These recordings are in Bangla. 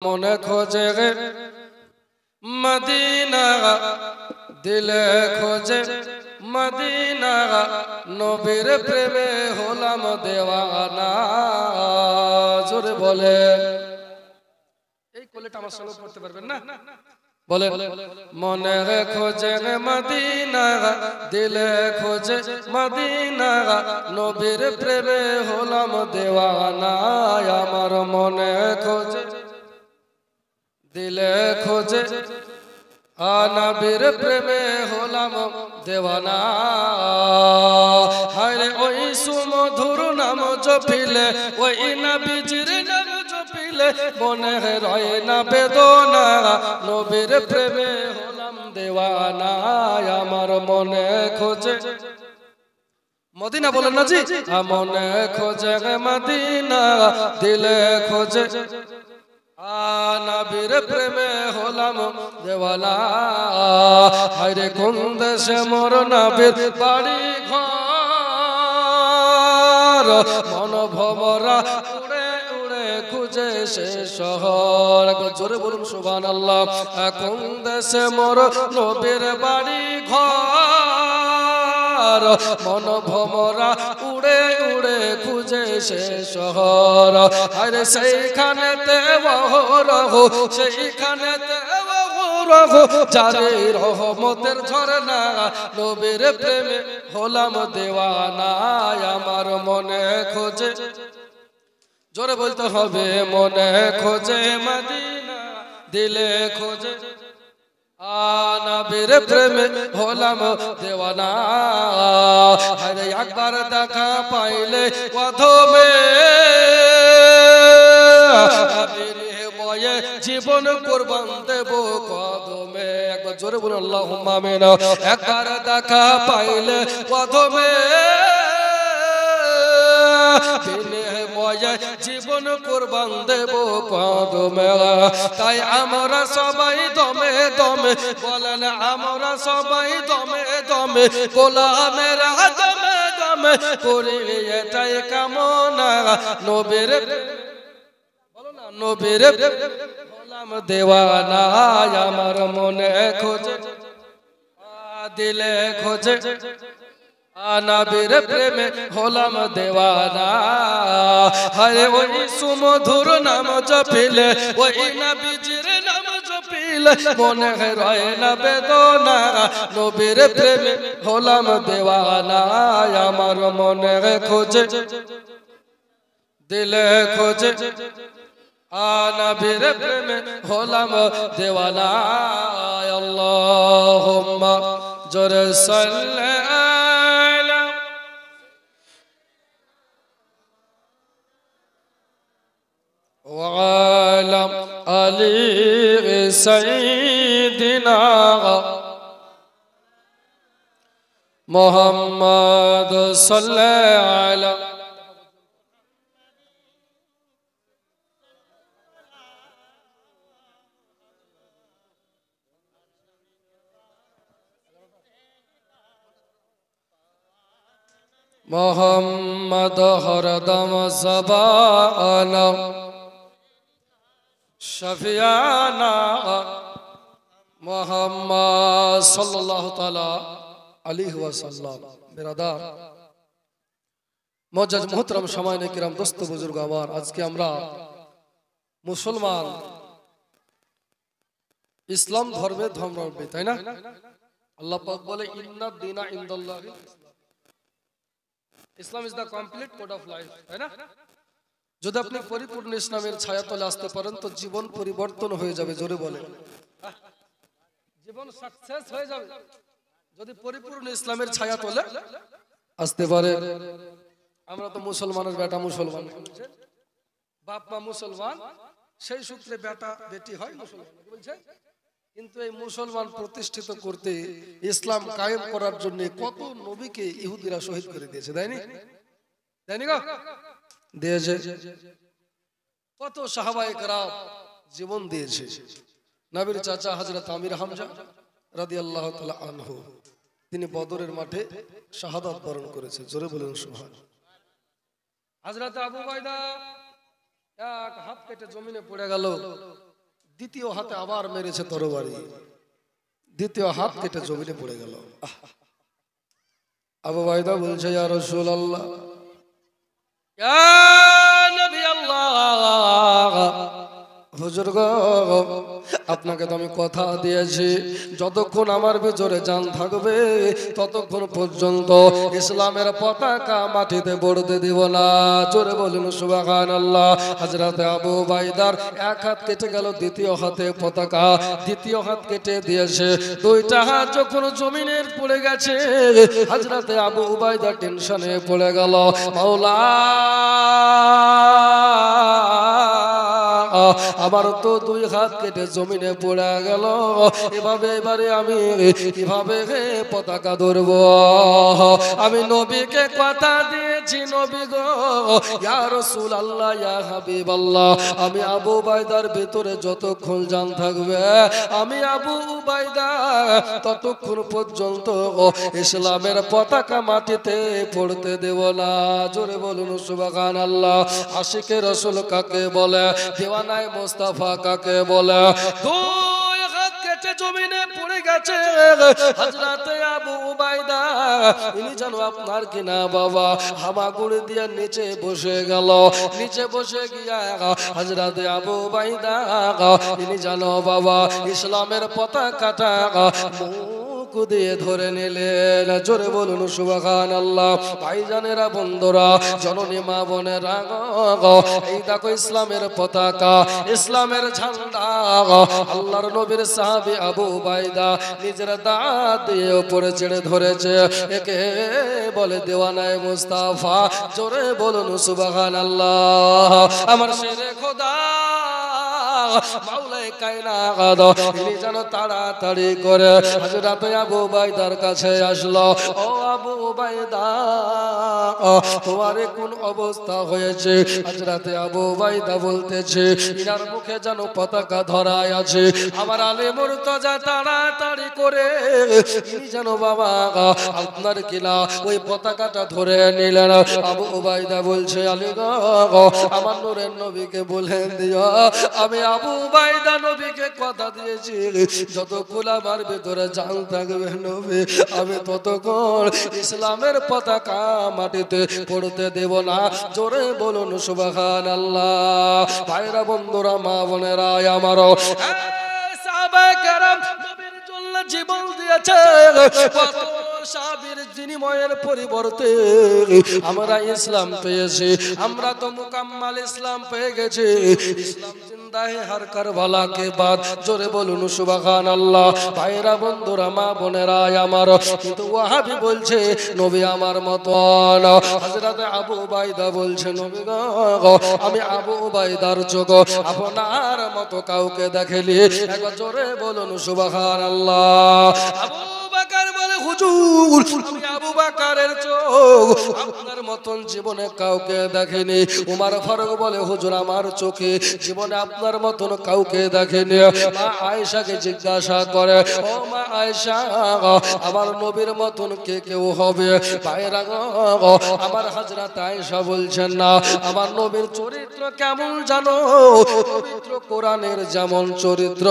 মনে খোঁজে মদিনা, দিলে খোঁজে মদিনা, নবীর প্রেমে হলাম দেওয়ানা। জোরে বলে, এই কোলেটা আমার সঙ্গে পড়তে পারবেন না? বলে মনে খোঁজে মদিনা, দিলে খোঁজে মদিনা, নবীর প্রেমে হলাম দেওয়ানা। আমার মনে খোঁজে, দিলে খোঁজে, নবীর প্রেমে হলাম দেওয়ানা। হায়রে ওই সুমধুর নাম জপিলে, ওই নবীজির নাম জপিলে, মনে রয় না বেদনা, নবীর প্রেমে হলাম দেওয়ানা। আমার মনে খোঁজে মদিনা, বলেন না জি, মনে খোঁজে মদিনা, দিলে খোঁজে নবীর প্রেমে হলাম দেওয়ানা। হায়রে কোন দেশে মোর নবীর বাড়ি ঘর, মন ভমরা উড়ে উড়ে খুঁজে সে শহর। জোরে বলুন সুবহানাল্লাহ। কোন দেশে মোর নবীর বাড়ি ঘর, মন ভমরা উড়ে উড়ে খুঁজে সে শহর। আরে সেইখানেতে রহ, সেইখানেতে রহ, যারে রহমতের ঝরনা, নবীর প্রেমে হলাম দেওয়ানা। আমার মনে খোঁজে, জোরে বলতে হবে, মনে খোঁজে মদিনা, দিলে খোঁজে নবীর প্রেমে হলাম দেওয়ানা। আরে একবার দেখা পাইলে প্রথমে জীবন কুরবান দেব কদমে। একবার জোরে বলুন আল্লাহুম্মা আমিন। একবার দেখা পাইলে প্রথমে জীবন কুরবান দেব কদমে। তাই আমরা সবাই দমে দমে, বলেন আমরা সবাই দমে দমে, গোলামের দমে দমে করি এটাই কামনা। নবীর, বলো না, নবীর হলাম দেওয়ানা। আমার মনে খোঁজে, দিলে খোঁজে নবীর প্রেমে হলাম দেওয়ানা। হায় ওই সুমধুর নাম জপিলে, ওই নবীজির নাম জপিলে, মনে রয় না বেদনা, নবীর প্রেমে হলাম দেওয়ানা। আমার মনে খোঁজে, দিলে খোঁজে নবীর প্রেমে হলাম দেওয়ানা। আল্লাহুম্মা জোরে সাল্লি وعلى آل سيدنا محمد صلى على محمد हरदम ज़बाना शफियाना मोहम्मद सल्लल्लाहु ताला अलैहि वसल्लम। बिरादर मुअज्जज मुहतरम शमाइने किराम दोस्त बुजुर्ग আমার, আজকে আমরা মুসলমান ইসলাম ধর্মে ধর্মাবলম্বী, তাই না? আল্লাহ পাক বলে ইন্নাদ দীনা ইনদাল্লাহি Islam is the complete code of life, তাই না? যদি আপনি পরিপূর্ণ ইসলামের ছায়াতলে আসতে পারেন তো জীবন পরিবর্তন হয়ে যাবে। জোরে বলে, জীবন সাকসেস হয়ে যাবে যদি পরিপূর্ণ ইসলামের ছায়াতলে আসতে পারে। আমরা তো মুসলমানের বেটা, মুসলমান বাপ মা মুসলমান, সেই সূত্রে বেটা বেটি হয় মুসলমান বলছে। কিন্তু এই মুসলমান প্রতিষ্ঠিত করতে, ইসলাম কায়েম করার জন্য কত নবীকে ইহুদিরা শহীদ করে দিয়েছে, তাইনি? তাইনি গো, দিয়েছে। কত সাহাবায়ে কেরাম জীবন দিয়েছে। নবীর চাচা হযরত আমির হামজা রাদিয়াল্লাহু তাআলা আনহু, তিনি বদরের মাঠে শাহাদাত বরণ করেছে। জোরে বলুন সুবহানাল্লাহ। হযরত আবু উবাইদা এক হাত কেটে জমিনে পড়ে গেল। দ্বিতীয় হাতে আবার মেরেছে তরবারি, দ্বিতীয় হাত কেটে জমিনে পড়ে গেল। আবু বাইদা বলছে, ইয়া রাসূলুল্লাহ, ইয়া নবী আল্লাহ, হুজুর গো, আপনাকে তো আমি কথা দিয়েছি যতক্ষণ আমার ভিতরে জান থাকবে ততক্ষণ পর্যন্ত ইসলামের পতাকা মাটিতে পড়তে দিব না। জোরে বলুন সুবহানাল্লাহ। হযরত আবু বাইদার এক হাত কেটে গেল, দ্বিতীয় হাতে পতাকা, দ্বিতীয় হাত কেটে দিয়েছে, দুইটা হাত যখন জমিনের পড়ে গেছে, হযরত আবু বাইদা টেনশনে পড়ে গেল, মাওলা আবার তো দুই হাত কেটে জমিনে পড়ে গেল, এভাবে এবারে আমি কিভাবে পতাকা ধরব? আমি নবীকে কথা দিয়েছি, নবী গো, ইয়া রাসূলুল্লাহ, ইয়া হাবিবাল্লাহ, আমি আবু বাইদার ভিতরে যতক্ষণ জান থাকবে, আমি আবু বাইদা ততক্ষণ পর্যন্ত ইসলামের পতাকা মাটিতে পড়তে দেব না। জোরে বলুন সুবহানাল্লাহ। আশিকে রাসূল কাকে বলে? দেওয়ানায় মুস্তাফা কাকে বলে? দুই হাত কেটে জমিনে পড়ে গেছে হযরত আবু উবাইদা, ইনি জানো আপনার কিনা বাবা, হামাগুড়ি দিয়ে নিচে বসে গেল, নিচে বসে গিয়া হযরত আবু উবাইদা ইনি জানো বাবা ইসলামের পতাকাটা মুখ দিয়ে ধরে নিলেন। জোরে বলুন সুবহানাল্লাহ। ভাইজানেরা, বন্ধুরা, জননী মা বোনেরা, এই দেখো ইসলামের পতাকা, ইসলামের ঝান্ডা আল্লাহর নবীর সাহাবী আবু উবাইদা নিজের দাঁত দিয়ে উপরে ছেড়ে ধরেছে, একে বলে দেওয়ানায় মুস্তাফা। জোরে বলুন সুবহানাল্লাহ। আমার শেরে খোদা মাওলায়ে কায়নাত ইনি যেন তাড়াতাড়ি করে হযরত আবু উবাইদার কাছে আসলো। ও আবু উবাইদা, তোমার কোন অবস্থা হয়েছে? হযরত আবু উবাইদা বলতেছে, ইনার মুখে যেন পতাকা ধরায় আছে। আমার আলী মুর্তজা তাড়াতাড়ি করে ইনি যেন বাবা আপনার কিনা ওই পতাকাটা ধরে নিলেন। আবু উবাইদা বলছে, আলী গো, আমার নূরের নবীকে বলে দিও, আমি আবু উবাইদা নবীকে কথা দিয়েছি যতক্ষণ আমার ভিতরে জান থাকবে নবী, আমি ততক্ষণ ইসলামের পতাকা মাটিতে পড়তে দেব না। জোরে বলুন সুবহানাল্লাহ। ভাইরা, বন্ধুরা, মা বোনেরা আমারও, সাহাবায়ে কেরাম নবীর জন্য জীবন দিয়েছে, কত সাহাবীর বিনিময়ের পরিবর্তে আমরা ইসলাম পেয়েছি। আমরা তো মুকাম্মাল ইসলাম পেয়ে গেছি। ইসলাম জিন্দা হে হর কারবালা কে বাদ। জোরে বলুন সুবহানাল্লাহ। ভাইরা, বন্ধুরা, মা বোনেরা আমার, কিন্তু ওয়াহাবি বলছে নবী আমার মতন। হযরত আবু উবাইদা বলছে, নবী গো, আমি আবু উবাইদার চোখ আপনার মতো কাউকে দেখেনি। একবার জোরে বলুন সুবহানাল্লাহ। আবু বকর বলে, হুজুর, আমি আবু বকরের চোখ আপনার মতন জীবনে কাউকে দেখেনি। উমর ফারুক বলে, হুজুর, আমার চোখে জীবনে আপনার মতন কাউকে দেখেনি। মা আয়েশাকে জিজ্ঞাসা করে, ও মা আয়েশা, আমার নবীর মতন কে কেউ হবে? ভাইরা গো, আমার হযরত আয়েশা বলছেন, না, আমার নবীর চরিত্র কেমন জানো? পবিত্র কোরআনের যেমন চরিত্র,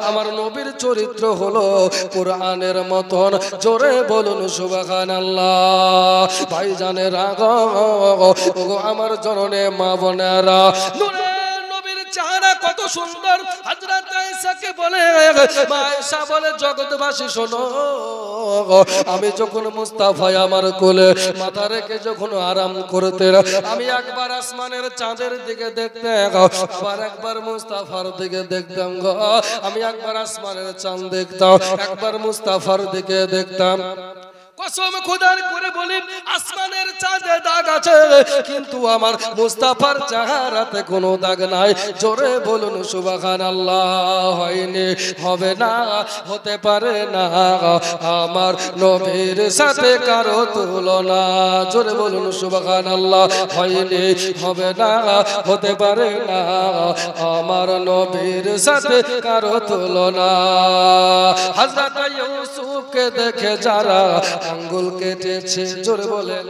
আমার নবীর চরিত্র হলো কোরআনের মতন। জোরে বলুন সুবহানাল্লাহ। ভাইজানেরা গো, আমার জননী মা বোনেরা, নূরের নবীর চেহারা কত সুন্দর। হযরত আয়েশাকে বলে, মা আয়েশা বলে, জগৎবাসী শোনো, আমি যখন মুস্তাফা আমার কোলে মাথা রেখে যখন আরাম করতেন, আমি একবার আসমানের চাঁদের দিকে দেখতাম, আবার একবার মুস্তাফার দিকে দেখতাম গো। আমি একবার আসমানের চাঁদ দেখতাম, একবার মুস্তাফার দিকে দেখতাম। কসম খোদার করে বলি, আসমানের চাঁদে দাগ আছে, কিন্তু আমার মুস্তাফার চেহারাতে কোনো দাগ নাই। জোরে বলুন সুবহানাল্লাহ। হয়নি, হবে না, হতে পারে না, আমার নবীর সাথে কারো তুলনা। জোরে বলুন সুবহানাল্লাহ। হয়নি, হবে না, হতে পারে না, আমার নবীর সাথে কারো তুলনা। হযরত ইউসুফকে দেখে যারা আঙ্গুল কেটেছে, জোরে বলেন,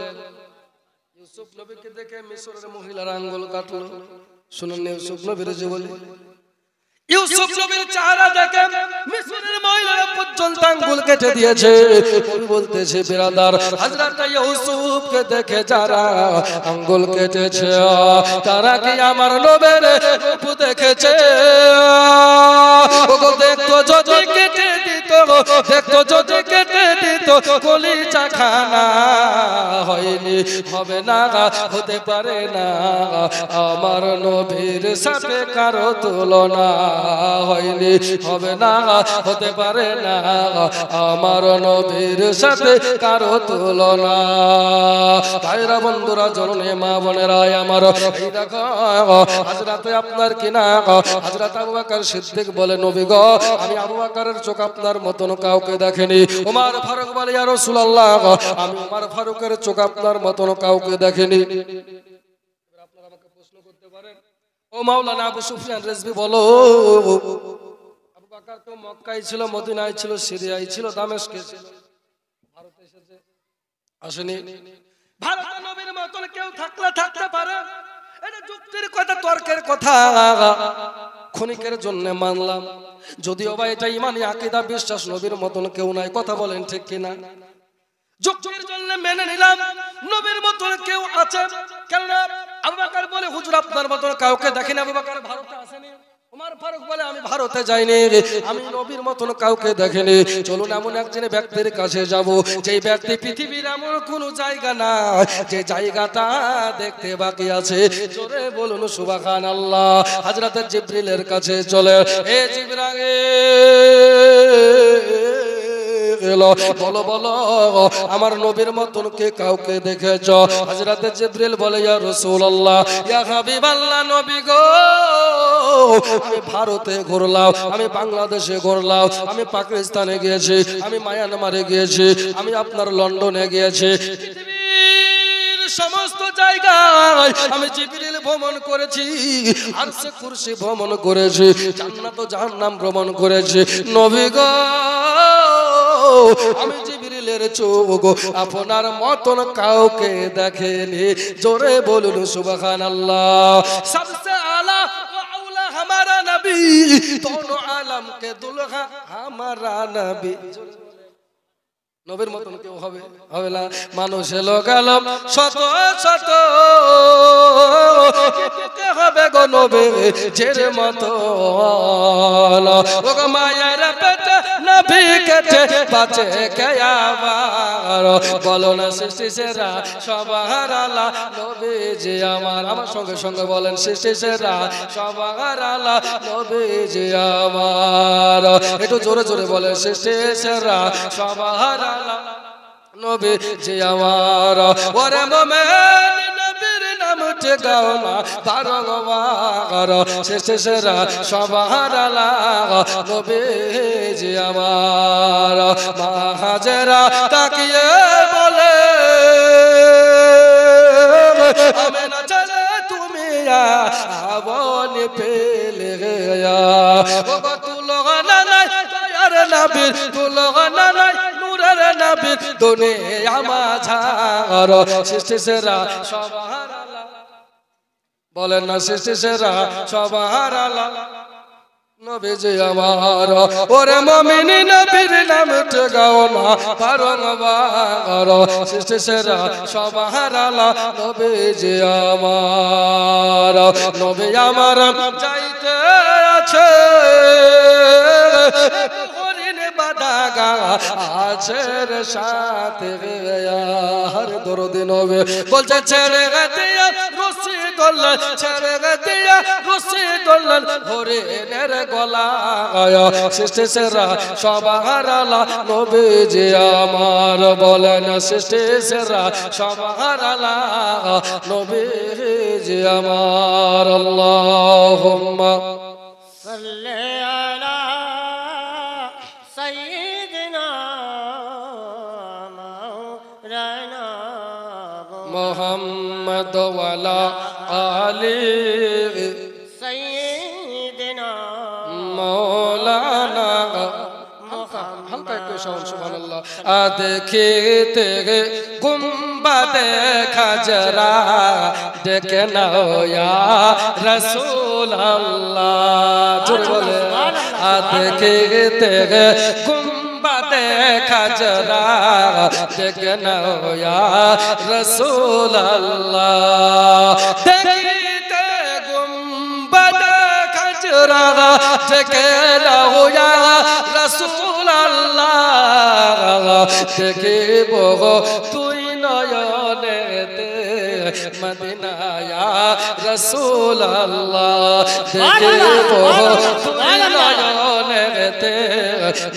ইউসুফ নবীকে দেখে মিশরের মহিলারা আঙ্গুল কাটলো। শুনুন ইউসুফ নবীর জীবনী। ইউসুফ নবী পর্যন্ত আঙ্গুল কেটে দিয়েছে। নবী বলতেছে বিরাদার হযরত ইউসুফকে দেখে যারা আঙ্গুল কেটেছে তারা কি আমার নবীর রূপ দেখেছে? ওগো দেখতো যদি কেটে দিত, দেখতো যদি কেটে দিত কলিজা খানা হয়নি, হবে না, হতে পারে না আমার নবীর সাথে কারো তুলনা হয়নি, হবে না, হতে পারে না আমার নবীর সাথে কারো তুলনা। ভাইরা বন্ধুরা জননী মা বোনেরা আমার, এই দেখো হযরতে আপনার কিনা হযরত আবু বকর সিদ্দিক বলে নবী গো আমি আবু বকরের চোখ আপনার মতন কাউকে দেখিনি। ওমর ফারুক বলে ইয়া রাসূলুল্লাহ আমি ওমর ফারুকের চোখ আপনার মতন কাউকে দেখিনি। আপনারা আমাকে প্রশ্ন করতে পারেন ও মাওলানা আবু সুফিয়ান রিজভী বলো আবু বকর তো মক্কায় ছিল, মদিনায় ছিল, সিরিয়ায় ছিল, দামেস্কে ছিল, ভারতে এসেছে আসেনি? ভারতে নবীর মতন কেউ থাকলে থাকতে পারে, এটা যুক্তির কথা, তর্কের কথা, ক্ষণিকের জন্য মানলাম। যদিও বা এটা ইমানি আকীদা বিশ্বাস নবীর মতন কেউ নাই, কথা বলেন ঠিক কিনা? যুক্তির জন্য মেনে নিলাম নবীর মতন কেউ আছে, কেননা আবু বকর বলে হুজুর আপনার মতন কাউকে দেখেন। আবু বকর ভারতে আসেনি। ওমর ফারুক বলে আমি ভারতে যাইনি, আমি নবীর মতন কাউকে দেখিনি। চলুন এমন একজন ব্যক্তির কাছে যাব যেই ব্যক্তি পৃথিবীর এমন কোন জায়গা না যে জায়গাটা দেখতে বাকি আছে। জোরে বলুন সুবহানাল্লাহ। হযরত জিবরিলের কাছে চলে, এ জিবরাইল বলো বলো আমার নবীর মতন কে কাউকে দেখেছ? হযরত জিবরিল বলে ইয়া রাসূলুল্লাহ ইয়া হাবিবাল্লাহ নবী গো আমি ভারতে ঘুরলাম, আমি বাংলাদেশে ঘুরলাম, আমি পাকিস্তানে গিয়েছি, আমি মায়ানমারে গিয়েছি, আমি আপনার লন্ডনে গিয়েছি, পৃথিবীর সমস্ত জায়গায় আমি জিবরিল ভ্রমণ করেছি, আরশে কুরসি ভ্রমণ করেছি, জান্নাত ও জাহান্নাম ভ্রমণ করেছি। নবী গো আমি জিবরিলের চোখ আপনার মতন কাউকে দেখেনি। জোরে বলুন সুবহানাল্লাহ। সবসে আলা ওয়া আউলা হামারা নবী, দোনো আলম কে দুলহা হামারা নবী। নবীর মতন কেউ হবে? হবে না। মানুষ এলো গেল শত শত, কে হবে গো নবীর মতো? ও গো মায়ের পেটে নবী কেটে বাঁচে কে আবার? বলো না সৃষ্টি সেরা সবার আলা নবীজি আমার, আমার সঙ্গে সঙ্গে বলেন সৃষ্টি সেরা সবার আলা নবীজি আমার। একটু জোরে জোরে বলেন সৃষ্টি সেরা সবার নবীজি আমার। ওরে মোমেন নবীর নাম গাও না বারংবার, শেষে সেরা সবার আলা নবীজি আমার। মা হাজেরা তাকিয়ে বলে আমেনা চলে তুমি আবনে পেলে গয়া, ও তুলনা নাই দয়ার নবীর, তুলনা নাই নূরের নবীর, দুনিয়া মাঝার সৃষ্টি সেরা সবার আলা। বলেন না সৃষ্টি সেরা সবার আলা নবীজি আমার। ওরে মুমিন নবীর নামটা গাও না বারংবার, সৃষ্টি সেরা সবার আলা নবীজি আমার। নবী আমার যাইতে আছে বাদাগা আছে রে সাথে হর দরদি নবী বলছে ছেড়ে গতিয়া রসি দোলন, ছেড়ে গতিয়া রসি দোলন হরিণের গলা, সৃষ্টি সেরা সবার আলা নবীজি আমার। বলেন সৃষ্টি সেরা সবার আলা নবীজি আমার। আল্লাহুম্মা সাল্লি আলা মোহাম্মদ ওয়ালা আলি সাইয়্যিদিনা মাওলানা হালকা একটু সাউন্ড সুবহানাল্লাহ। দেখতে গুম্বাদে খাজরা দেখে নাও ইয়া রাসূলুল্লাহ। জোরে বলে দেখতে গুম্বাদে খাজরা দেখে নাও ইয়া রাসূলুল্লাহ দেখিতে গুম্বাদে খাজরা দেখে নাও ইয়া রাসূলুল্লাহ দেখিব তুই নয়নেতে মদিনা ইয়া রাসূলুল্লাহ দেখিব তুই নয়নেতে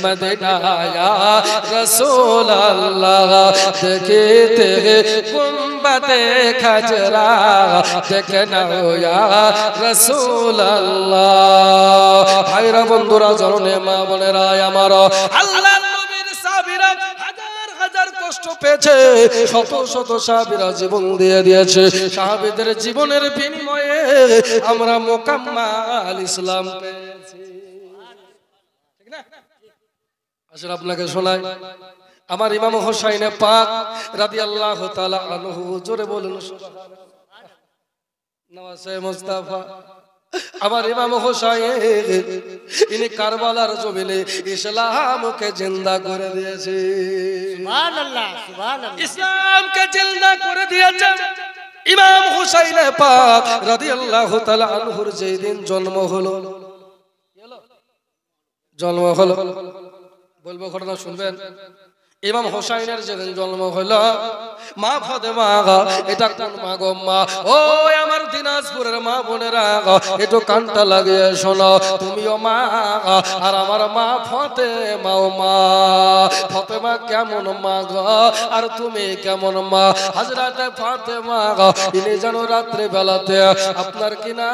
মদিনা ইয়া রাসূলুল্লাহ দেখিতে গুম্বাদে খাজরা দেখে নাও ইয়া রাসূলুল্লাহ। ভাইরা বন্ধুরা জননে মা বোনেরা আমার আল্লাহর নবীর সাহাবীরা হাজার হাজার কষ্ট পেয়েছে, শত শত সাহাবীরা জীবন দিয়ে দিয়েছে। সাহাবীদের জীবনের বিনিময়ে আমরা মোকাম্মাল ইসলাম পেয়েছি, ঠিক না? আসলে আপনাকে শোনাই আমার ইমাম হোসাইন পাক রাদিয়াল্লাহু তাআলা আনহু, জোরে বলুন সুবহানাল্লাহ। নওয়াজে মুস্তাফা আমার ইমাম হোসাইন ইনি কারবালার জমিনে ইসলামকে জিন্দা করে দিয়েছে। সুবহানাল্লাহ সুবহানাল্লাহ, ইসলামকে জিন্দা করে দিয়েছেন ইমাম হোসাইন পাক রাদিয়াল্লাহু তাআলা আনহুর যেদিন জন্ম হলো, বলবো ঘটনা শুনবেন। ইমাম হোসাইনের যেদিন জন্ম হলো, মা ফাতেমা, এটা কোন মা গো মা? ও আমার দিনাজপুরের মা বোনেরা, একটু কানটা লাগিয়ে শোনো। তুমিও মা আর আমার মা ফাতেমা। মা ফাতেমা কেমন মা গো, আর তুমি কেমন মা? হযরত ফাতেমা ইনি যেন রাত্রে বেলাতে আপনার কিনা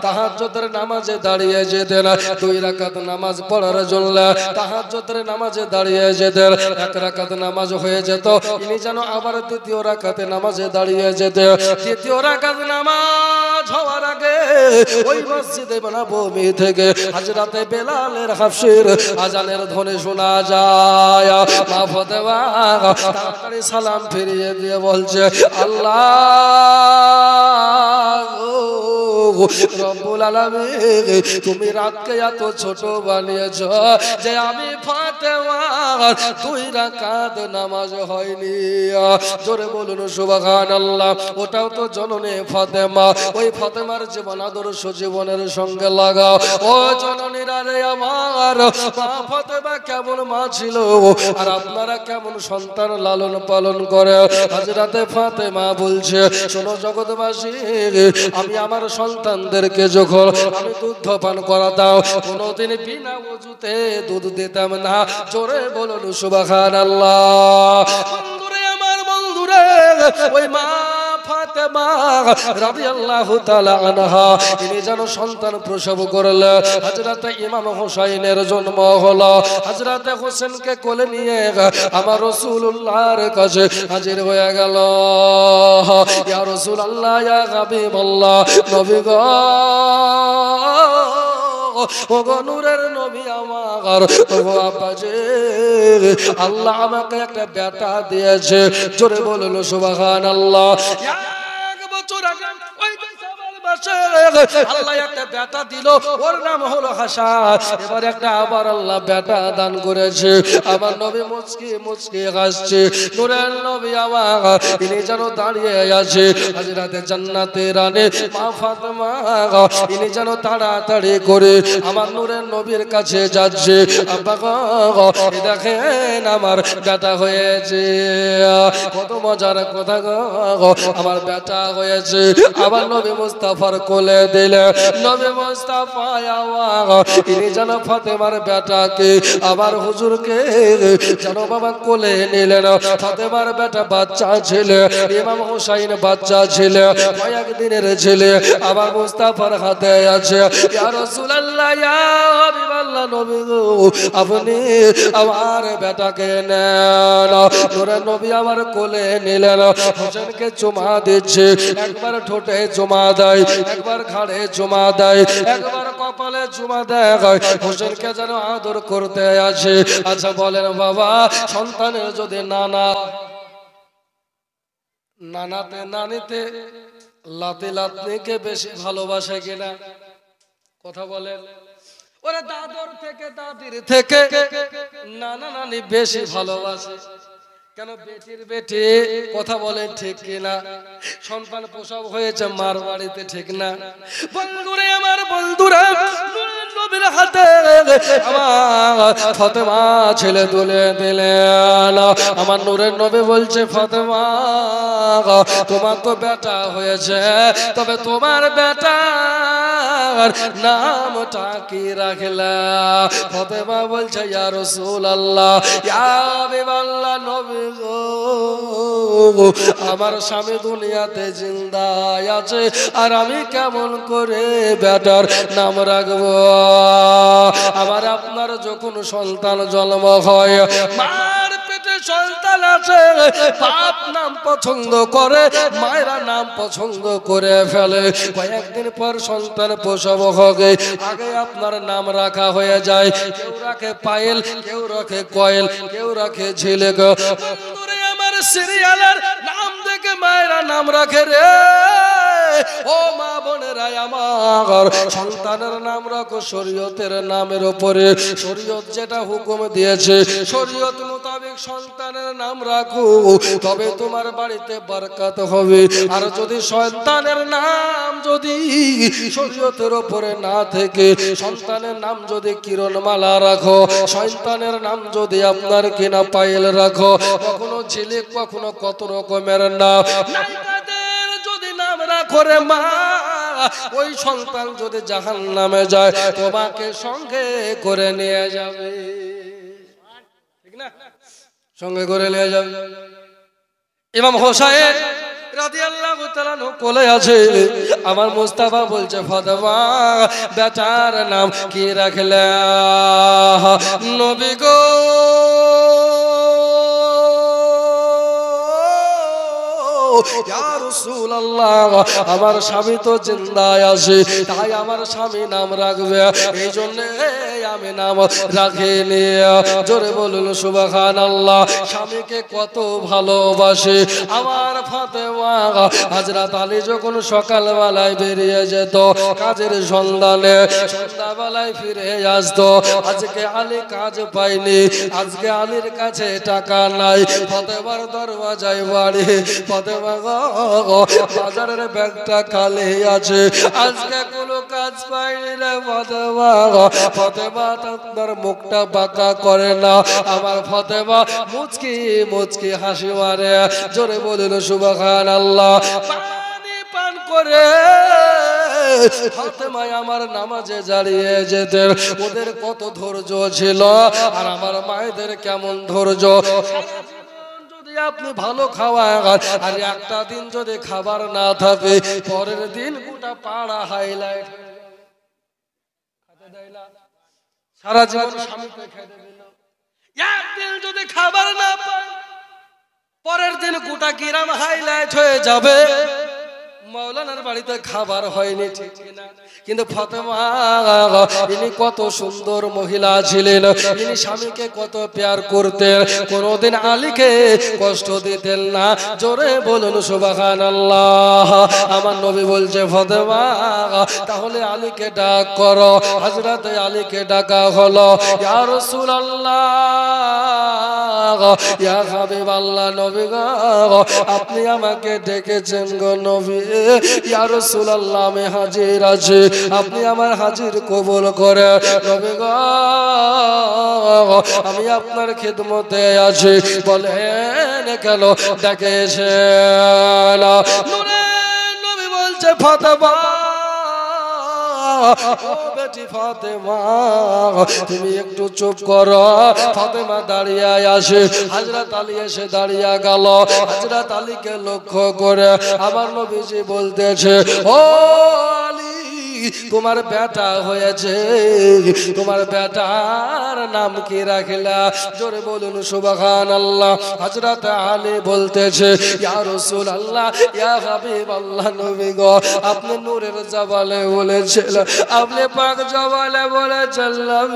তাহাজ্জুদের নামাজে দাঁড়িয়ে যেতেন। 2 রাকাত নামাজ পড়ার জন্য তাহাজ্জুদের নামাজে দাঁড়িয়ে যেতেন। 1 রাকাত নামাজ হয়ে যেত, ইনি যেন আবার 2য় রাকাতে নামাজে দাঁড়িয়ে যেতেন। 3য় রাকাত নামাজ হওয়ার আগে ওই মসজিদে নববী থেকে হযরত বেলালের হাফসির আজানের ধ্বনি শোনা যায়। মা ফাতেমা তাড়াতাড়ি সালাম ফিরিয়ে দিয়ে বলছে, আল্লাহ রব্বুল আলামিন, তুমি রাতকে এত ছোট বানিয়েছো যে আমি ফাতেমার 2 রাকাত নামাজ হয়নি। জোরে বলুন সুবহানাল্লাহ। ওটাও তো জননী ফাতেমা, ওই ফাতেমার জীবন আদর্শ জীবনের সঙ্গে লাগাও। ও জননীরা রে আমার, মা ফাতেমা কেমন মা ছিল আর আপনারা কেমন সন্তান লালন পালন করে। হযরত ফাতেমা বলছে, শোনো জগৎবাসী, আমি আমার সন্তানদেরকে যখন আমি দুধ পান করাতাম, কোনোদিন বিনা ওযুতে দুধ দিতাম না। জোরে বলুন সুবহানাল্লাহ। বন্ধুরে আমার, বন্ধুরে, ওই মা ফাতেমা রাদিয়াল্লাহু তাআলা আনহা তিনি যেন সন্তান প্রসব করলেন। হযরত ইমাম হোসাইনের জন্ম হলো। হযরত হোসেনকে কোলে নিয়ে আমার রাসূলুল্লাহর কাছে হাজির হয়ে গেল। ইয়া রাসূলুল্লাহ, ইয়া হাবিবাল্লাহ, নবী গো, ও গো নূরের নবী আমার, ও গো আব্বাজি, আল্লাহ আমাকে একটা বেটা দিয়েছে। জোরে বলুন সুবহানাল্লাহ। 1 বছর আগে ওই আল্লাহ একটা বেটা দিল, ওর নাম হলো হাসান। এবার একটা আবার আল্লাহ বেটা দান করেছে। আমার নবী মুচকি মুচকি হাসছে। নূরের নবী আমার, তিনি যেন দাঁড়িয়ে আছে হযরতে জান্নাতের রানী মা ফাতেমা, তিনি যেন তাড়াতাড়ি করে আমার নূরের নবীর কাছে যাচ্ছে। আব্বা গো, দেখেন আমার বেটা হয়েছে। কত মজার কথা গো, আমার বেটা হয়েছে। আবার নবী মুস্তাফার কোলে দিলে নবী মুস্তাফা তিনি যেন ফাতেমার বেটাকে আবার হুজুরকে যেন বাবা কোলে নিলেন। ফাতেমার বেটা বাচ্চা ছেলে, ইমাম হোসাইন বাচ্চা ছেলে, কয়েকদিনের ছেলে আবার মুস্তাফার হাতে আছে। ইয়া রাসূলুল্লাহ, ইয়া হাবিবাল্লাহ, নবী গো, আপনি আমার বেটাকে নেন। নূরের নবী আমার কোলে নিলেন। হোসেনকে চুমা দিচ্ছে, একবার ঠোঁটে চুমা দেয়, একবার ঘাড়ে চুমা দেয়, একবার কপালে চুমা দেয়। হোসেনকে যেন আদর করতে আছে। আচ্ছা বলেন বাবা, সন্তানের যদি নানাতে নানিতে লাতে লাতনিকে বেশি ভালোবাসে কিনা? কথা বলেন। ওরা দাদর থেকে দাদির থেকে নানা নানি বেশি ভালোবাসে। কেন বেটির বেটি কথা বলে ঠিক কিনা? সন্তান প্রসব হয়েছে মার বাড়িতে, ঠিক না? বন্ধুরে আমার, বন্ধুরা, নবীর হাতে আমার ফাতেমা ছেলে তুলে দিলেন। আমার নূরের নবী বলছে, ফাতেমা তোমার তো বেটা হয়েছে, তবে তোমার বেটার নামটা কি রাখলা? ফাতেমা বলছে, ইয়া রাসূলুল্লাহ, ইয়া হাবিবাল্লাহ, নবী গো, আমার স্বামী দুনিয়াতে জিন্দা আছে, আর আমি কেমন করে বেটার নাম রাখবো? আমার আপনার যখন সন্তান জন্ম হয়, মার পেটে সন্তান আছে, বাপ নাম পছন্দ করে, মায়েরা নাম পছন্দ করে ফেলে। কয়েকদিন পর সন্তান প্রসব হবে, আগে আপনার নাম রাখা হয়ে যায়। কেউ রাখে পায়েল, কেউ রাখে কয়েল, কেউ রাখে ঝিলেক। বন্ধুরে আমার, সিরিয়ালের নাম দেখে মায়েরা নাম রাখে রে। ও মা বোনেরা আমার, সন্তানের নাম রাখো শরীয়তের নামের উপরে। শরীয়ত যেটা হুকুম দিয়েছে, শরীয়ত মোতাবেক সন্তানের নাম রাখো, তবে তোমার বাড়িতে বরকত হবে। আর যদি সন্তানের নাম যদি শরীয়তের উপরে না থেকে সন্তানের নাম যদি কিরণমালা রাখো, সন্তানের নাম যদি আপনার কিনা পায়েল রাখো, কখনো ঝিলিক, কখনো কত রকমের নাম, যদি নাম রাখো রে মা, ওই সন্তান যদি জাহান্নামে যায়, তোমাকে সঙ্গে করে নিয়ে যাবে, ঠিক না? সঙ্গে করে নিয়ে যাবে। ইমাম হোসেন রাদিয়াল্লাহু তাআলা কোলে আছে। আমার মুস্তাফা বলছে, ফাতেমা বেটার নাম কি রাখলা? নবী গো, ইয়া রাসূলুল্লাহ, আমার স্বামী তো জিন্দা আছে, তাই আমার স্বামী নাম রাখবে, এই জন্য আমি নাম রাখিনি। জোরে বলুন সুবহানাল্লাহ। স্বামীকে কত ভালোবাসে আমার ফাতেমা। হযরত আলী যখন সকালবেলায় বেরিয়ে যেত কাজের সন্ধানে, সন্ধ্যাবেলায় ফিরে আসতো। আজকে আলী কাজ পায়নি, আজকে আলীর কাছে টাকা নাই, ফাতেমার দরওয়াজায় বাড়ি, ফাতেমা গো বাজারের ব্যাগটা খালি আছে, আজকে কোনো কাজ পাইনি রে ফাতেমা। ফাতেমা আপনার মুখটা বাঁকা করে না, আমার ফাতেমা মুচকি মুচকি হাসি মারে। জোরে বলুন সুবহানাল্লাহ। পানি পান করে ফাতেমা আমার নামাজে দাঁড়িয়ে যেতেন। ওদের কত ধৈর্য ছিল, আর আমার মায়েদের কেমন ধৈর্য। আপনি ভালো খাওয়া, আর একটা দিন যদি খাবার না থাকে, পরের দিন গোটা পাড়া হাইলাইট, সারা জীবন স্বামীকে খেতে দিল। একদিন যদি খাবার না পায়, পরের দিন গোটা গ্রাম হাইলাইট হয়ে যাবে। মাওলানার বাড়িতে খাবার হয়নি, ঠিক না? কিন্তু ফাতেমা ইনি কত সুন্দর মহিলা ছিলেন, ইনি স্বামীকে কত প্যার করতেন, কোনোদিন আলীকে কষ্ট দিতেন না। জোরে বলুন সুবহানাল্লাহ। আমার নবী বলছে, ফাতেমা তাহলে আলীকে ডাক করো। হযরত আলীকে ডাকা হলো। ইয়া রাসূলুল্লাহ, ইয়া হাবিবাল্লাহ, নবী গো আপনি আমাকে ডেকেছেন গো নবী। ইয়া রাসূলুল্লাহ, আমি হাজির আছি, আপনি আমার হাজির কবুল করে। নবী গো আমি আপনার খিদমতে আছি, বলেন কেন ডেকেছেন? নবী বলছে, ফাতেমা ও বেটি ফাতেমা, তুমি একটু চুপ করো। ফাতেমা দাঁড়িয়ে আসে, হযরত আলী এসে দাঁড়িয়ে গেল। হযরত আলীকে লক্ষ্য করে আমার নবীজি বলতেছে, ও আলী, তোমার বেটা হয়েছে, তোমার বেটার নাম কি রাখলা? জোরে বলুন সুবহানাল্লাহ। হযরত আলী বলতেছে, ইয়া রাসূলুল্লাহ, ইয়া হাবিবাল্লাহ, নবী গো আপনি নূরের জবালে বলেছিলেন, আপনি পাক জবালে বলেছিলেন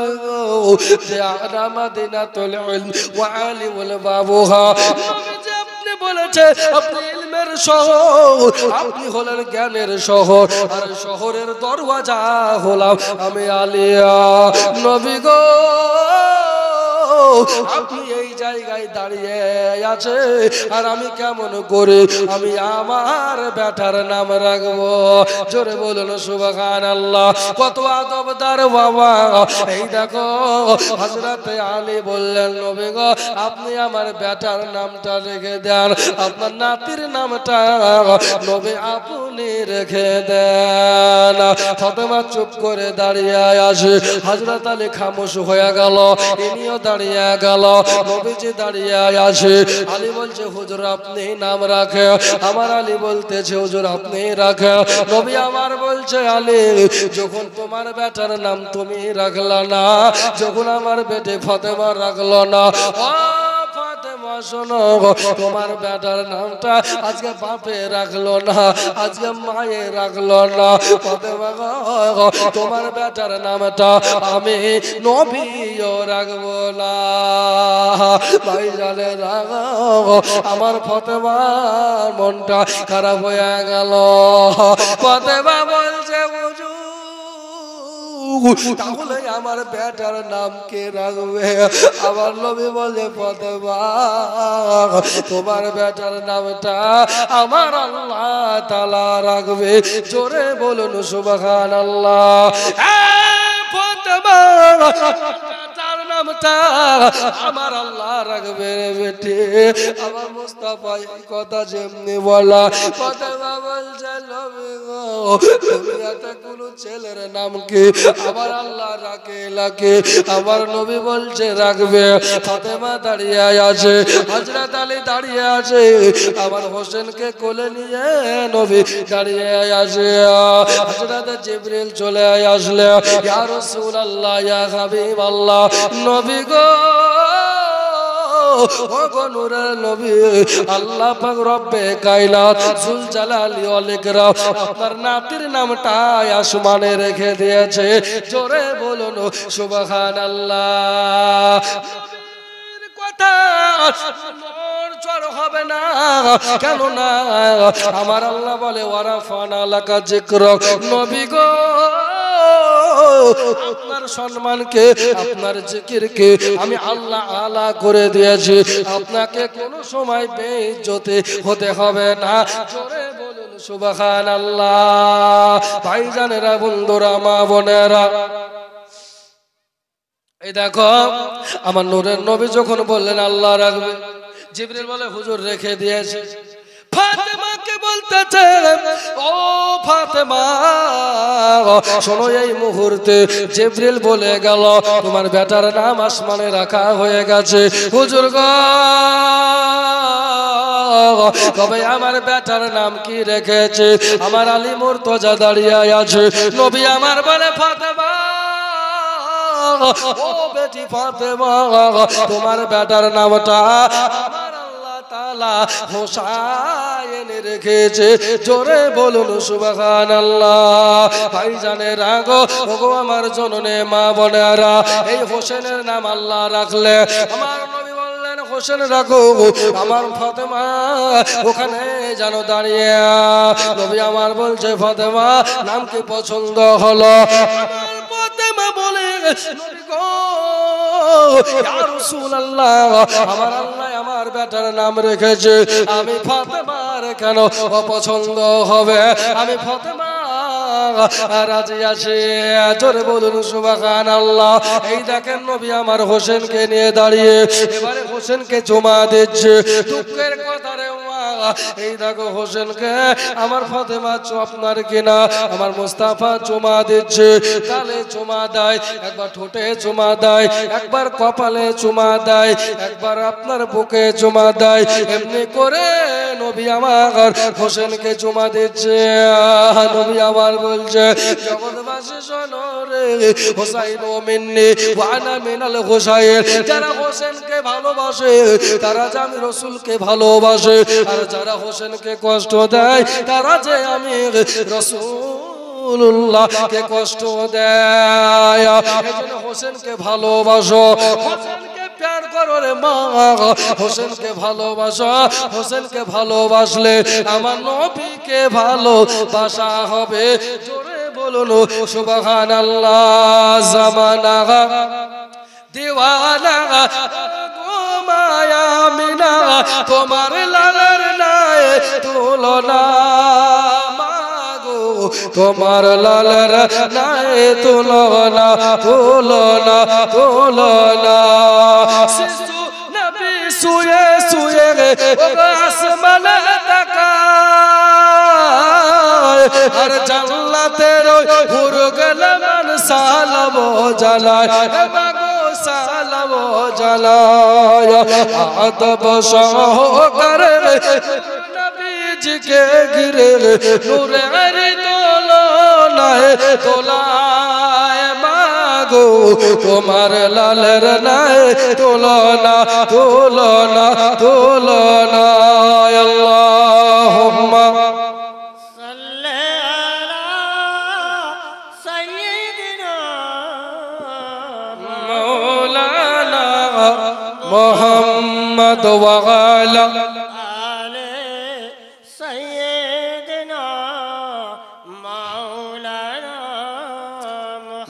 যে আনা মাদিনাতুল ইলম ওয়া আলিমুল বাবুহা। আপনি বলেছে আপনি ইলমের শহর, আপনি হলেন জ্ঞানের শহর, আর শহরের দরওয়াজা হলাম আমি আলিয়া। নবী গো আপনি এই জায়গায় দাঁড়িয়ে আছে আর আমি কেমন করে আমি আমার বেটার নাম রাখবো জোরে বলুন সুবহানাল্লাহ কত আদবদার বাবা এই দেখো হযরত আলী বললেন নবী গো আপনি আমার বেটার নামটা রেখে দেন আপনার নাতির নামটা নবী আপনি রেখে দেন ফাতেমা চুপ করে দাঁড়িয়ে আছে হযরত আলী খামোশ হয়ে গেল ইনিও দাঁড়িয়ে গেল নবীজি দাঁড়িয়ে আছে আলী বলছে হুজুর আপনি নাম রাখে আমার আলী বলতেছে হুজুর আপনি রাখে নবী আমার বলছে আলী যখন তোমার বেটার নাম তুমি রাখলা না যখন আমার বেটে ফাতেমা রাখলো না ও ফাতেমা শোনো তোমার বেটার নামটা আজকে বাপে রাখলো না আজকে মায়ে রাখলো না ফাতেমা গো তোমার বেটার নামটা আমি নবীও রাখবো না ভাইজানে রাখো আমার ফাতেমার মনটা খারাপ হয়ে গেল ফাতেমা বলছে তাহলে আমার বেটার নাম কে রাখবে আমার নবী বলে ফাতেমা তোমার বেটার নামটা আমার আল্লাহ তাআলা রাখবে জোরে বলুন সুবহানাল্লাহ ফাতেমা নামটা আমার আল্লাহ রাখবে বেটে আমার মুস্তাফা এই কথা যেমনি বলা ফাতেমা বলছে নবী গো দুনিয়াতে কোন ছেলের নাম কি আমার আল্লাহ রাখে লাগে আমার নবী বলছে রাখবে ফাতেমা দাঁড়িয়ে আছে হযরত আলী দাঁড়িয়ে আছে আমার হোসেনকে কোলে নিয়ে নবী দাঁড়িয়ে আছে হযরত জিবরিল চলে আসলে ইয়া রাসূলুল্লাহ ইয়া হাবিবাল্লাহ নবী গো ও গো নূরের নবী আল্লাহ পাক রব্বে কায়নাত জুল জালালি ওয়াল ইকরাম আপনার নাতির নামটা আসমানে রেখে দিয়েছে জোরে বলুন সুবহানাল্লাহ নবীর কথা হবে না কেন না আমার আল্লাহ বলে ওয়ারাফানা লাকা যিকরাক নবী গো আপনার সম্মানকে আপনার জিকিরকে আমি আল্লাহ আলা করে দিয়েছি আপনাকে কোনো সময় বেইজ্জতি হতে হবে না জোরে বলুন সুবহানাল্লাহ ভাইজানেরা বন্ধুরা মা বোনেরা এই দেখো আমার নূরের নবী যখন বললেন আল্লাহ রাখবে জিবরিল বলে হুজুর রেখে দিয়েছে ফাতেমাকে বলতেছে ও ফাতেমা শোনো এই মুহূর্তে জিবরিল বলে গেল তোমার বেটার নাম আসমানে রাখা হয়ে গেছে হুজুর গো তবে আমার বেটার নাম কি রেখেছে আমার আলী মুর্তজা দাঁড়িয়ে আছে নবী আমার বলে ফাতেমা ও বেটি ফাতেমা তোমার বেটার নামটা আমার আল্লাহ তাআলা হোসাইন রেখেছে জোরে বলুন সুবহানাল্লাহ ভাইজানেরা গো ওগো আমার জননে মা বোনেরা এই হোসেনের নাম আল্লাহ রাখলে আমার নবী বললেন হোসেন রাখো আমার ফাতেমা ওখানে জানো দাঁড়িয়ে নবী আমার বলছে ফাতেমা নাম কি পছন্দ হলো ফাতেমা বলে নবী গো ইয়া রাসূলুল্লাহ আমার আল্লাহ আমার বেটার নাম রেখেছে আমি ফাতেমার কেন অপছন্দ হবে আমি ফাতেমা রাজি আছি জোরে বলুন সুবহানাল্লাহ এই দেখেন নবী আমার হোসেনকে নিয়ে দাঁড়িয়ে এবারে হোসেনকে চুমা দিচ্ছে দুঃখের কথা রে এই দেখো হোসেনকে আমার ফাতেমা আপনার কিনা আমার মুস্তাফা চুমা দিচ্ছে গালে চুমা দেয় একবার ঠোঁটে চুমা দেয় একবার কপালে চুমা দেয় একবার আপনার বুকে চুমা দেয় এমনি করে নবী আমার হোসেনকে চুমা দিচ্ছে নবী আমার বলছে জগৎবাসী শোনো রে হোসাইন মিন্নি ওয়া আনা মিনাল হোসাইন যারা হোসেনকে ভালোবাসে তারা যে আমি রাসূলকে ভালোবাসে আর যারা হোসেনকে কষ্ট দেয় তারা যে আমি রাসূলুল্লাহকে কষ্ট দেয় এজন্য হোসেনকে ভালোবাসো হোসেনকে প্যার করো রে মা হোসেনকে ভালোবাসো হোসেনকে ভালোবাসলে আমার নবীকে ভালোবাসা হবে জোরে বলুন সুবহানাল্লাহ জামানা দিওয়ানা গো মায়া মিনা তোমার লালের নাই তুলনা মাগো তোমার লালের নাই তুলনা তুলনা তুলনা শিশু নবী শুয়ে শুয়ে আসমানে তাকায় আর জান্নাতের হুর গেলে মান সালামো জানায় মাগো সালামো জানায় আদব সহকারে নবীজিকে ঘিরে নূরের দোলনায় দোলায় মাগো তোমার লালের নাই তুলনা তুলনা তুলনা আল্লাহুম্মা সাল্লি আলা সাইয়্যিদিনা মাওলানা মুহাম্মদ ওয়া আলা আলে সাইয়্যিদিনা মাওলানা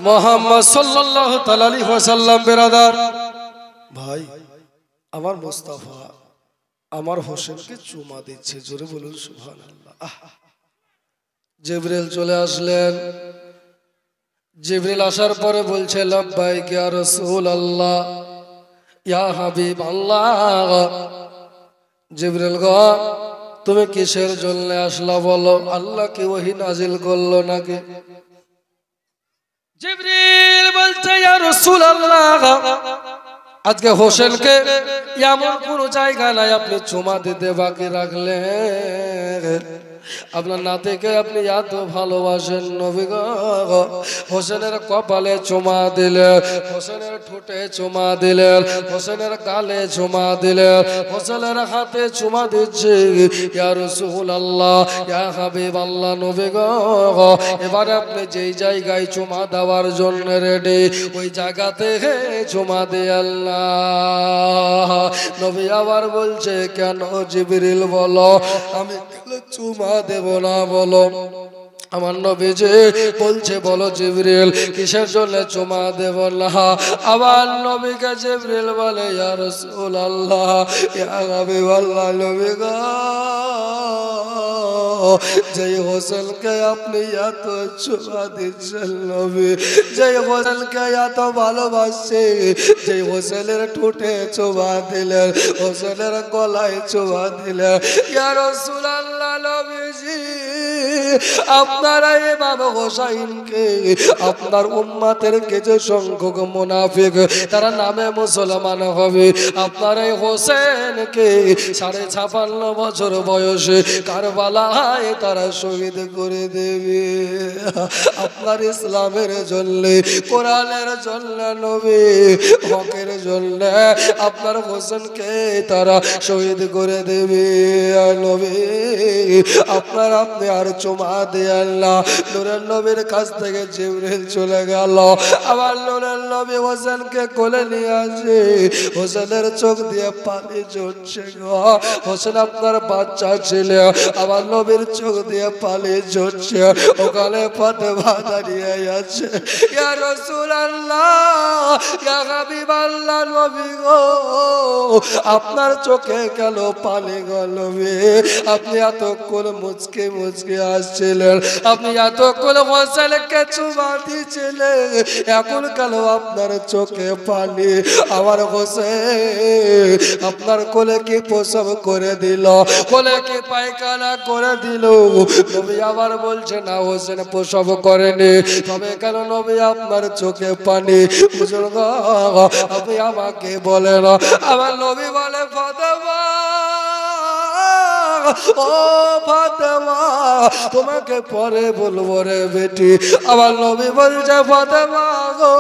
মুহাম্মদ সাল্লাল্লাহু তাআলা আলাইহি ওয়াসাল্লাম। বেরাদার ভাই, আমার মুস্তাফা আমার হোসেনকে চুমা দিচ্ছে, জোরে বলুন সুবহানাল্লাহ। জিবরিল চলে আসলেন। জিবরিল আসার পরে বলছে লাব্বাইক ইয়া রাসূলুল্লাহ ইয়া হাবিবাল্লাহ। জিবরিল গো তুমি কিসের জন্য আসলা বলো, আল্লাহ কি ওহী নাজিল করলো নাকি? জিবরিল বলছে ইয়া রাসূলুল্লাহ আজকে হোসেনকে এমন কোন জায়গা নাই আপনি চুমা দিতে বাকি রাখলেন। আপনার নাতিকে আপনি এত ভালোবাসেন নবী গো, হোসেনের কপালে চুমা দিলেন, হোসেনের ঠোঁটে চুমা দিলেন, হোসেনের গালে চুমা দিলেন, হোসেনের হাতে চুমা দিচ্ছে। ইয়া রাসূলুল্লাহ ইয়া হাবিবাল্লাহ নবী গো, এবারে আপনি যেই জায়গায় চুমা দেওয়ার জন্য রেডি ওই জায়গাতে চুমা দিয়ে আল্লাহ। নবী আবার বলছে কেন জিবরিল বলো, আমি চুমা দেব না বলো। আমার নবীজি বলছে বলো জিবরিল কিসের জন্য চুমা দেব না। আবার নবীকে জিবরিল বলে ইয়া রাসূলুল্লাহ ইয়া হাবিবাল্লাহ নবী গো, যেই হোসেনকে আপনি এত চুমা দিচ্ছেন নবী, যেই হোসেনকে এত ভালোবাসছে, যেই হোসেনের ঠোঁটে চুমা দিলেন, হোসেনের গলায় চুমা দিলেন, ইয়া রাসূলুল্লাহ নবীজি আপনারা এভাবে হোসাইনকে আপনার উম্মতের কিছু সংখ্যক মুনাফিক তারা নামে মুসলমান হবে, আপনার এই হোসেনকে 56 বছর বয়সে কারবালায় তারা শহীদ করে দেবে। আপনার ইসলামের জন্য, কোরআনের জন্য, নবী হকের জন্য আপনার হোসেনকে তারা শহীদ করে দেবে। নবী আপনার আপনি আর চুমা দেন না। নূরের নবীর কাছ থেকে জিবরিল চলে গেল। আবার নূরের নবী হোসেনকে কোলে নিয়ে আসে, হোসেনের চোখ দিয়ে পানি ঝরছে গো। হোসেন আপনার বাচ্চা ছিল, আবার নবীর চোখ দিয়ে পানি ঝরছে। ওখানে ফাতেমা দাঁড়িয়ে আছে। ইয়া রাসূলুল্লাহ ইয়া হাবিবাল্লাহ নবী গো, আপনার চোখে কেন পানি গো নবী? আপনি এতক্ষণ মুচকে মুচকে আসছিলেন, আপনি এতক্ষণ হোসেনকে চুমা দিয়েছিলেন, এখন কেন আপনার চোখে পানি? আমার হোসেন আপনার কোলে কি প্রসব করে দিল, কোলে কি পায়খানা করে দিল? নবী আবার বলছে না হোসেন প্রসব করেনি, তবে কেন নবী আপনার চোখে পানি? বুঝুন আপনি আমাকে বলেন। আমার নবী বলে ফাতেমা ও ফাতেমা তোমাকে পরে বলবো রে বেটি। আমার নবী বলছে ফাতেমা গো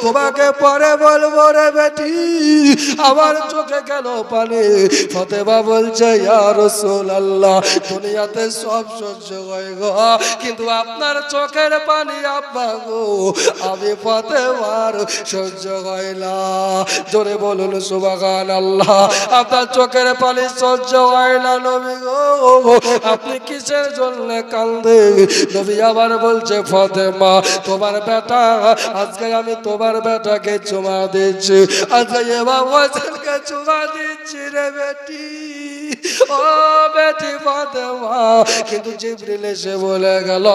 তোমাকে পরে বলবো রে বেটি, আমার চোখে কেন পানি? ফাতেমা বলছে ইয়া রাসূলুল্লাহ দুনিয়াতে সব সহ্য হয় গো, কিন্তু আপনার চোখের পানি আব্বা গো আমি ফাতেমার সহ্য হয় না। জোরে বলুন সুবহানাল্লাহ। আপনার চোখের পানি সহ্য হয় না, না নবী গো, আপনি কিসের জন্য কান্দে? নবী আবার বলছে ফাতেমা তোমার বেটা, আজকে আমি তোমার বেটাকে চুমা দিচ্ছি, আজকে ইমাম হোসেনকে চুমা দিচ্ছি রে বেটি, ও বেটি ফাতেমা। কিন্তু জিবরিল এসে বলে গেল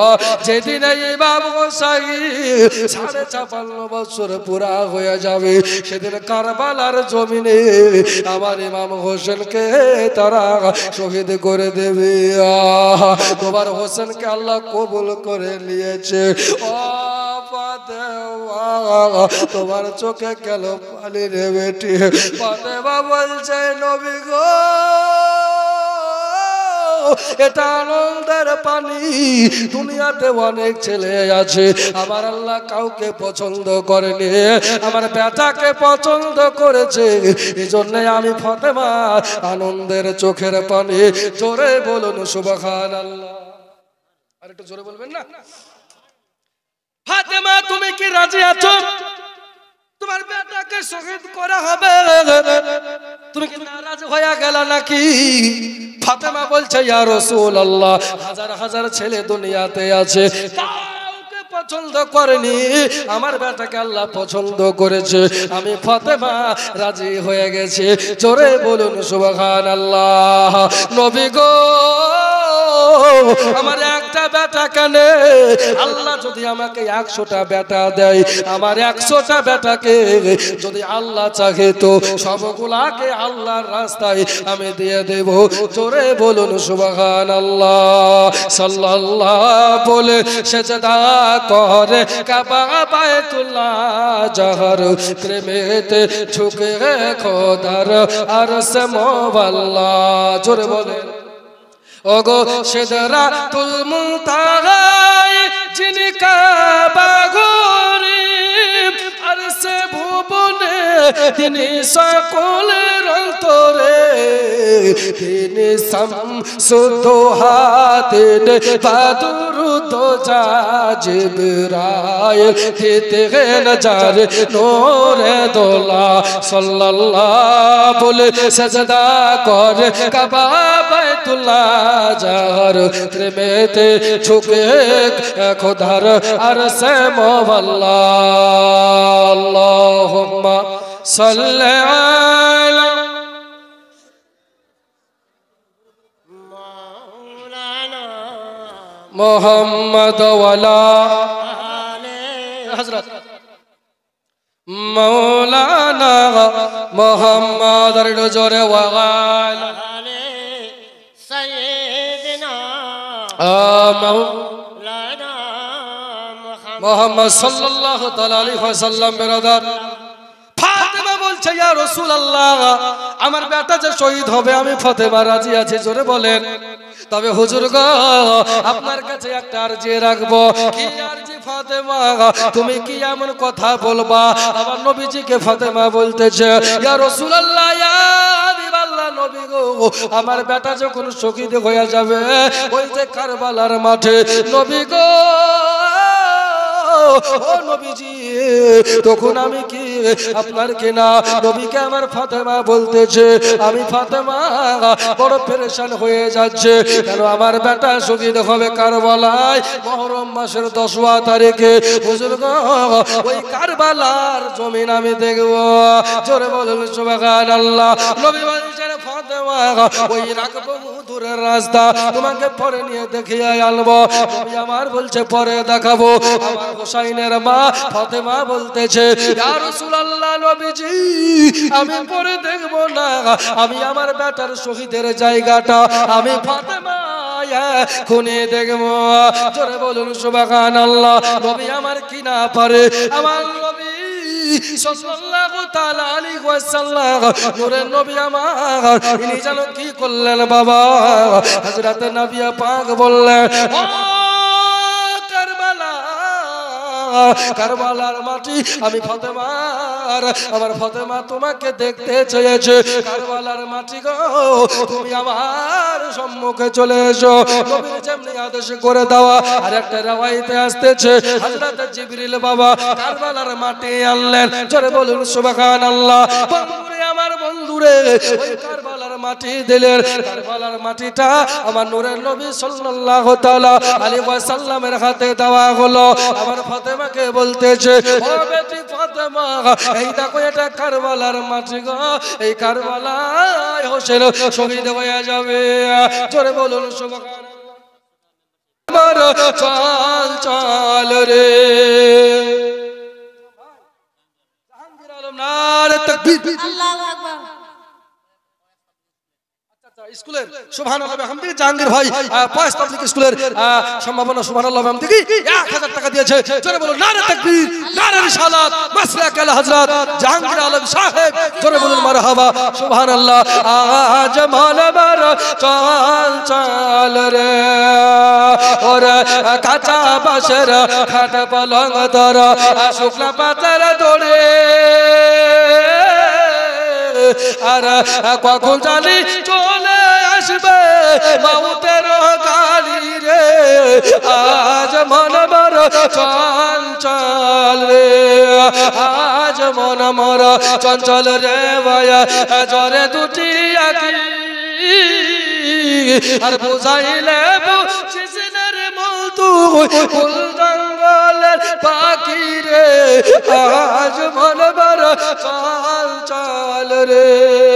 যেদিন ইমাম হোসেন 56 বছর পুরা হয়ে যাবে, সেদিন কারবালার জমিনে আমার ইমাম হোসেনকে তারা শহীদ করে দেবে। তোমার হোসেনকে আল্লাহ কবুল করে নিয়েছে। ও ফাতেমা তোমার চোখে গেল পানি রে বেটি। ফাতেমা বলছে নবী গো, এটা আনন্দের পানি, দুনিয়াতে অনেক ছেলে আছে, আমার আল্লাহ কাউকে পছন্দ করেনি, আমার বেটাকে পছন্দ করেছে, এই জন্য আমি ফাতেমা আনন্দের চোখের পানি। জোরে বলুন সুবহানাল্লাহ। আর একটু জোরে বলবেন না? ফাতেমা তুমি কি রাজি আছো তোমার বেটাকে শহীদ করা হবে? তুমি কি নারাজ হয়ে গেল নাকি? ফাতেমা বলছে ইয়া রাসূলুল্লাহ, হাজার হাজার ছেলে দুনিয়াতে আছে, কাউকে পছন্দ করেনি, আমার বেটাকে আল্লাহ পছন্দ করেছে, আমি ফাতেমা রাজি হয়ে গেছি। জোরে বলুন সুবহানাল্লাহ। নবী গো, আমার একটা বেটা কেন? আল্লাহ যদি আমাকে 100টা বেটা দেয়, আমার 100টা বেটাকে যদি আল্লাহ চাহে তো সবগুলাকে আল্লাহর রাস্তায় আমি দিয়ে দেব। জোরে বলুন সুবহানাল্লাহ। সাল্লাল্লাহু বলে সেজদা করে কাবা বাইতুল্লাহ, যাহার প্রেমেতে ঝুঁকে খোদার আরশে মোয়াল্লা। জোরে বলেন ওগো সিদরাতুল মুনতাহায় যিনি কাবা ঘরে, আরশে ভুবনে তিনি সকলের অন্তরে, তিনি শামসুদ্দোহা, তিনি বাদরুদ্দোজা, জিবরাইল দিতে নজর নূরে দোলা। সাল্লাল্লাহু বলে সাজদা করে কাবা বাইতুল্লাহ, যার প্রেমেতে ঝুঁকে খোদার আরশে মোয়াল্লা। আল্লাহুম্মা সাল্লি আলা মাওলানা মুহাম্মদ ওয়ালা আলে হযরত মাওলানা মুহাম্মদ জোরে ওয়ালা আলে সাইয়্যিদিনা মাওলানা মুহাম্মদ সাল্লাল্লাহু তাআলা আলাইহি ওয়াসাল্লাম। বেরাদার ফাতেমা বলছে ইয়া রাসূলুল্লাহ, আমার বেটা যে শহীদ হবে আমি ফাতেমা রাজি আছি। জোরে বলেন। তবে হুজুর গো, আপনার কাছে একটা আরজি রাখবো। কি আরজি ফাতেমা? তুমি কি এমন কথা বলবা আমার নবীজিকে ফাতেমা বলতেছে ইয়া রাসূলুল্লাহ, ইয়া হাবিবাল্লাহ, নবী গো, আমার বেটা যখন শহীদ হয়ে যাবে ওই যে কারবালার মাঠে, নবী গো, ও নবীজি, তখন আমি কি আপনার কিনা? নবীকে আমার ফাতেমা বলতেছে, আমি ফাতেমা বড় পেরেশান হয়ে যাচ্ছে, কেন আমার বেটা শহীদ হবে কারবালায় মুহররম মাসের 10ওয়া তারিখে। হুজুর গো, ওই কারবালার জমিন আমি দেখব। জোরে বলুন সুবহানাল্লাহ। নবী বলছেন ফাতেমা, ওই রাখবো দূরের রাস্তা, তোমাকে পরে নিয়ে দেখিয়ে আনবো। নবী আমার বলছে পরে দেখাবো। আমার হোসাইনের মা ফাতেমা বলতেছে ইয়া রাসূলুল্লাহ, নবীজি আমি পরে দেখব না, আমি আমার বেটার শহীদের জায়গাটা আমি ফাতেমা খুনে দেখব। জোরে বলুন সুবহানাল্লাহ। নবী আমার কি না পারে? আমার নবী সাল্লাল্লাহু তাআলা আলাইহি ওয়াসাল্লাম, নূরের নবী আমার, ইনি জানো কি করলেন বাবা? হযরত নবী পাক বললেন, ও কারবালা, কারবালার মাটি আমি ফাতেমার, আমার ফাতেমা তোমাকে দেখতে চেয়েছে। কারবালার মাটি গো, তুমি আমার সম্মুখে চলে এসো। নবীর যেমনি আদেশ করে দেওয়া। আর একটা রাওয়ায়াতে আসতেছে হযরত জিবরিল বাবা কারবালার মাটি আনলেন। জোরে বলুন সুবহানাল্লাহ। বন্ধুরে, আমার বন্ধুরে, ওই কারবালার মাটি দিলেন কারবালার মাটিটা আমার নূরের নবী সাল্লাল্লাহু তাআলা আলাইহি ওয়াসাল্লামের হাতে দেওয়া হলো আমার ফাতেমাকে বলতেছে ও বেটি ফাতেমা এই দেখো এটা কারবালার মাটি গো এই কারবালায় হোসেন শহীদ হয়ে যাবে জোরে বলুন সুবহানাল্লাহ আমার চল চল রে জাহাঙ্গীর আলম নারে তাকবীর আল্লাহু আকবার স্কুলের সুবহানাল্লাহ বিহামদিহি জাহাঙ্গীর ভাই পয়েস পাবলিক স্কুলের সম্ভাবনা সুবহানাল্লাহ বিহামদিহি 1000 টাকা দিয়েছে জোরে বলুন নারে তাকবীর নারে রিসালাত মাসলাক আল হযরত জাহাঙ্গীর আলম সাহেব জোরে বলুন মারহাবা সুবহানাল্লাহ আজ মানবার চল চল রে ওরে কাঁচা বাঁশের খাট পালং দর শুকনা পাতার দড়ে আর কখন জানি চলে আসবে মাউতের গাড়ি রে আজ মনমর চল চল রে আজ মনমর চঞ্চল রে ভায়া জরে দুটি আঁকি আর বুঝাইলে বুঝিসনের মতো ফুল জঙ্গলের পাখি রে আজ মনমর চল চল রে